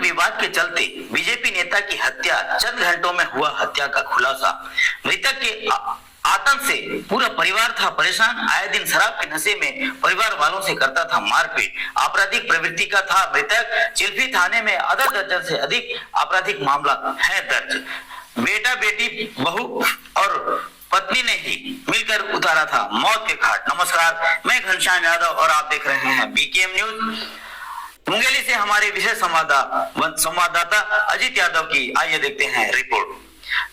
विवाद के चलते बीजेपी नेता की हत्या, चंद घंटों में हुआ हत्या का खुलासा। मृतक के आतंक से पूरा परिवार था परेशान। आए दिन शराब के नशे में परिवार वालों से करता था मारपीट। आपराधिक प्रवृत्ति का था मृतक। चिल्फी थाने में आधा दर्जन से अधिक आपराधिक मामला है दर्ज। बेटा बेटी बहू और पत्नी ने ही मिलकर उतारा था मौत के घाट। नमस्कार, मैं घनश्याम यादव और आप देख रहे हैं बीकेएम न्यूज। मुंगेली से हमारे विशेष संवाददाता अजीत यादव की आइए देखते हैं रिपोर्ट।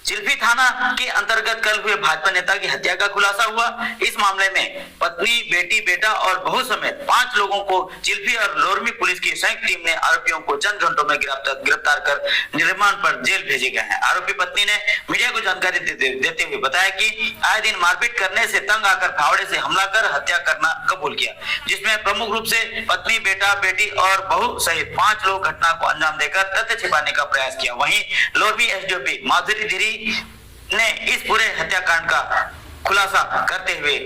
चिल्फी थाना के अंतर्गत कल हुए भाजपा नेता की हत्या का खुलासा हुआ। इस मामले में पत्नी, बेटी, बेटा और बहू समेत 5 लोगों को चिल्फी और लोरमी पुलिस की संयुक्त टीम ने आरोपियों को चंद घंटों में गिरफ्तार कर रिमांड पर जेल भेजे गए हैं। आरोपी पत्नी ने मीडिया को जानकारी देते हुए बताया कि आए दिन मारपीट करने से तंग आकर फावड़े से हमला कर हत्या करना कबूल किया, जिसमें प्रमुख रूप से पत्नी, बेटा, बेटी और बहू सहित 5 लोग घटना को अंजाम देकर तथ्य छिपाने का प्रयास किया। वहीं लोरमी एसडीओपी माधुरी धीरी ने इस पूरे हत्याकांड का खुलासा करते हुए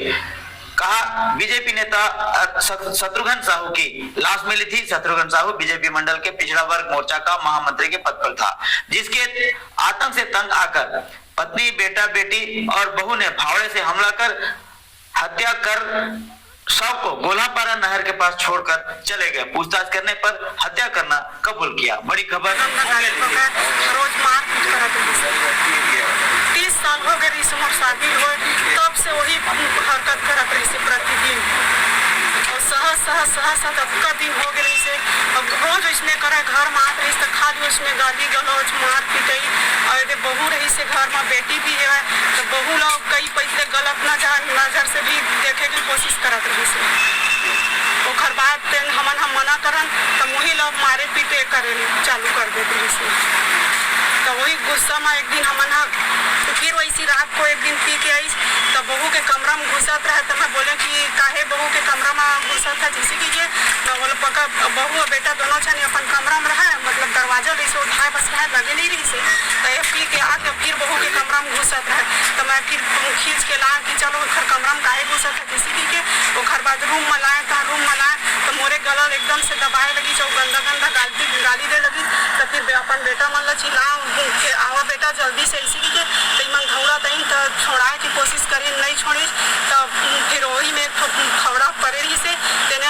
कहा, बीजेपी नेता शत्रुघ्न साहू की लाश मिली थी। शत्रुघ्न साहू बीजेपी मंडल के पिछड़ा वर्ग मोर्चा का महामंत्री के पद पर था, जिसके आतंक से तंग आकर पत्नी, बेटा, बेटी और बहू ने फावड़े से हमला कर हत्या कर शव को गोलापारा नहर के पास छोड़कर चले गए। पूछताछ करने पर हत्या करना कबूल किया। बड़ी खबर, रोज मारपीट करत 30 साल हो गए इस उम्र शादी हो, तब से वही हरकत करत रही से प्रतिदिन। और सहसा का दिन हो गए से अब रोज इसमें करे घर में आत रही से खाली उसमें गाली गलौज मार पीटई। और बहू रही से घर में बेटी भी है तो बहू लोग कई पैसे गलत नजर से भी देखे की कोशिश करत रही से। ओकर बाद हम मना करन तो वही लोग मारे पीटे करे चालू कर देते रही से। तो वही गुस्सा में एक दिन तो फिर वैसी रात को एक दिन पी के आई तो बहू के कमरा में घुसत रहे। तो मैं बोले कि काहे बहू के कमरा में घुसत था, जैसे कीजिए मैं बोले पका बहू और बेटा दोनों छन अपन कमरा में रहा, मतलब दरवाजा रही से उठाए बस रहे लगे नहीं रही से। तो ये पी के आके फिर बहू के कमरा में घुसत रहे। तो मैं फिर खींच के ला कि चलो घर कमरा में काहे घुसत था, जैसे कीजिए वो घर बाद रूम में लाए तो मोरे गला एकदम से दबाए लगी, जो गंदा गाली दे लगी। तो फिर अपन बेटा मन चिल्ला के आवा बेटा जल्दी से, इसी के मन घौड़ा दही तो छोड़ाए की कोशिश करी, नहीं छोड़ी। तो फिर वही में खौड़ा पड़े रही से तेने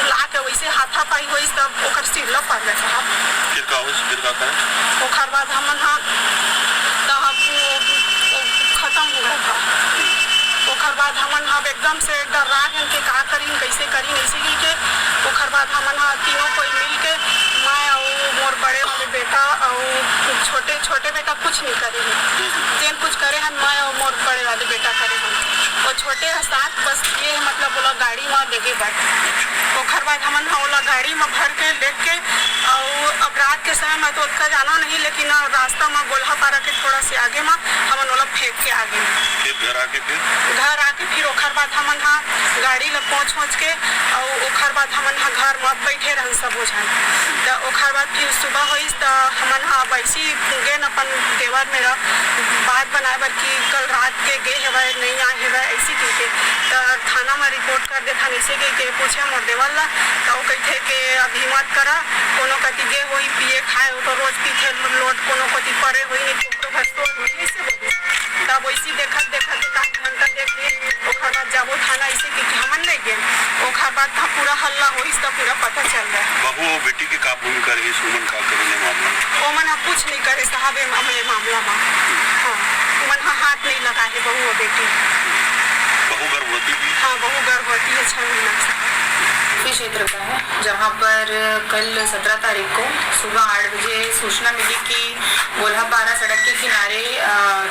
ला के वैसे हाथापाई हुई तब ओकर सिरला पड़ गए साहब। ओकर बाद हमन खत्म हो गया था। ओकर बाद हमन एकदम से डरा गए कि का करी कैसे करी, ऐसे ही के ओकर बाद हमन तीनों कोई मिल के मैं और मोर बड़े वाले बेटा और छोटे बेटा कुछ नहीं करे हैं, जेन कुछ करे हैं मैं और मोर बड़े वाले बेटा करे हैं। और छोटे साथ बस ये मतलब बोला गाड़ी में लेके बैठ। ओकर बाद हमन बोला गाड़ी में भर के लेके के और अब रात के समय में तो उसका जाना नहीं, लेकिन रास्ता में गोल्हापारा के थोड़ा से आगे में हमन बोला फेंक के आगे घर आके फिर ओकर बाद हमन गाड़ी ला पहुँच के और ओकर बाद हमन घर में बैठे रहन सब हो जाए। तो ओकर बाद फिर सुबह हुई तो हमन वैसी गए अपन देवर मेरा बात बनाए बर कि कल रात के गए है नहीं आए है ऐसी के। तो थाना में रिपोर्ट कर दे था, ऐसे के पूछे मोर देवर ला तो वो कहते कि अभी मत करा, कोनो कति गे वही पिए खाए तो रोज पीछे लोट कोनो कति पड़े हुई नहीं तो घर तो ऐसे बोले। तब वैसी देखत घंटा देख लिए ओकर बाद जाबो थाना ऐसे कि हमन नहीं गए। ओकर बाद था पूरा हल्ला होई तो पूरा पता चल रहा है। बहू और बेटी के का भूमिका रही, सुमन का करने मामला ओ मन कुछ नहीं करे साहब हमें मामला में। हाँ मन हाथ नहीं लगा है बहू और बेटी। बहू गर्भवती भी? हाँ बहू गर्भवती है 6 महीना से। क्षेत्र का है, जहां पर कल 17 तारीख को सुबह 8 बजे सूचना मिली कि गोल्हापारा सड़क के किनारे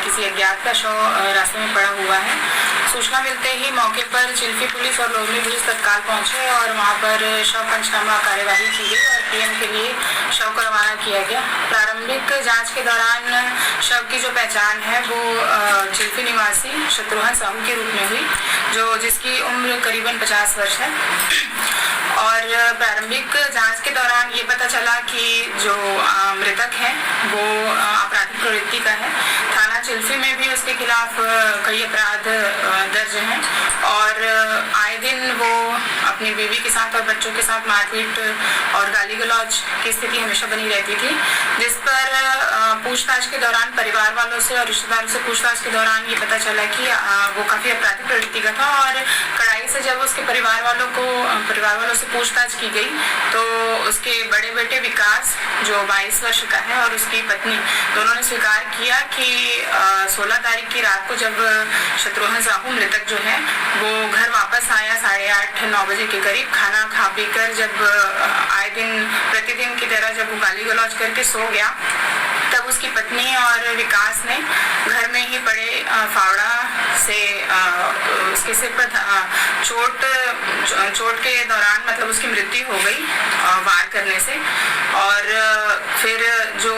किसी अज्ञात का शव रास्ते में पड़ा हुआ है। सूचना मिलते ही मौके पर चिल्फी पुलिस और लोरमी पुलिस तत्काल पहुंचे और वहां पर शव पंचनामा कार्यवाही की गई और पीएम के लिए शव को रवाना किया गया। प्रारंभिक जांच के दौरान शव की जो पहचान है वो चिल्फी निवासी शत्रुघ्न साहू के रूप में हुई, जिसकी उम्र करीबन 50 वर्ष है। और प्रारंभिक जांच के दौरान ये पता चला कि जो मृतक है वो आपराधिक प्रवृत्ति का है। थाना चिल्फी में भी उसके खिलाफ कई अपराध दर्ज हैं और आए दिन वो अपनी बीवी के साथ और बच्चों के साथ मारपीट और गाली गलौज की स्थिति हमेशा बनी रहती थी, जिस पर पूछताछ के दौरान परिवार वालों से और रिश्तेदारों से पूछताछ के दौरान ये पता चला कि वो काफी आपराधिक प्रवृत्ति का था। और कड़ाई से जब उसके परिवार वालों से पूछताछ की गई तो उसके बड़े बेटे विकास जो 22 वर्ष का है और उसकी पत्नी, दोनों ने स्वीकार किया कि 16 तारीख की रात को जब शत्रुघ्न साहू मृतक जो है वो घर वापस आया 8:30-9 बजे के करीब, खाना खा पी कर जब आए दिन प्रतिदिन की तरह जब वो गाली गलौज करके सो गया, तब उसकी पत्नी और विकास ने घर में ही पड़े फावड़ा से उसके सिर पर चोट के दौरान मतलब उसकी मृत्यु हो गई वार करने से। और फिर जो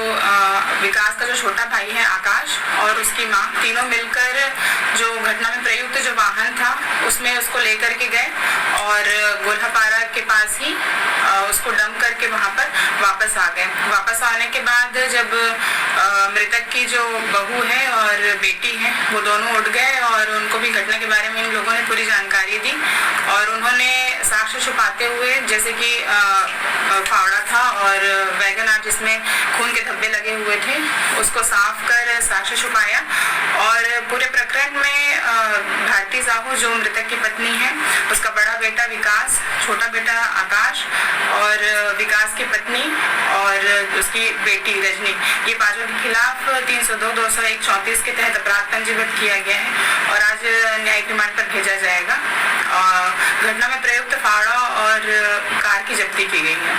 विकास का जो छोटा भाई है आकाश और उसकी माँ, तीनों मिलकर जो घटना में प्रयुक्त जो वाहन था उसमें उसको लेकर के गए और गोल्हापारा के पास ही उसको डंप करके वहां पर वापस आ गए। वापस आने के बाद जब मृतक की जो बहू है और बेटी है वो दोनों उठ गए और उनको भी घटना के बारे में इन लोगों ने पूरी जानकारी दी और उन्होंने साक्ष्य छुपाते हुए, जैसे कि फावड़ा था और वैगन आर जिसमें खून के धब्बे लगे हुए थे, उसको साफ कर साक्ष्य छुपाया। और पूरे प्रकरण में भारती साहू जो मृतक की पत्नी है, उसका बड़ा बेटा विकास, छोटा बेटा आकाश और विकास की पत्नी और उसकी बेटी रजनी, ये पांचों के खिलाफ 302, 201, 34 के तहत अपराध पंजीबद्ध किया गया है और आज न्यायिक रिमांड पर भेजा जाएगा। घटना में प्रयुक्त फावड़ा और कार की जब्ती की गई है।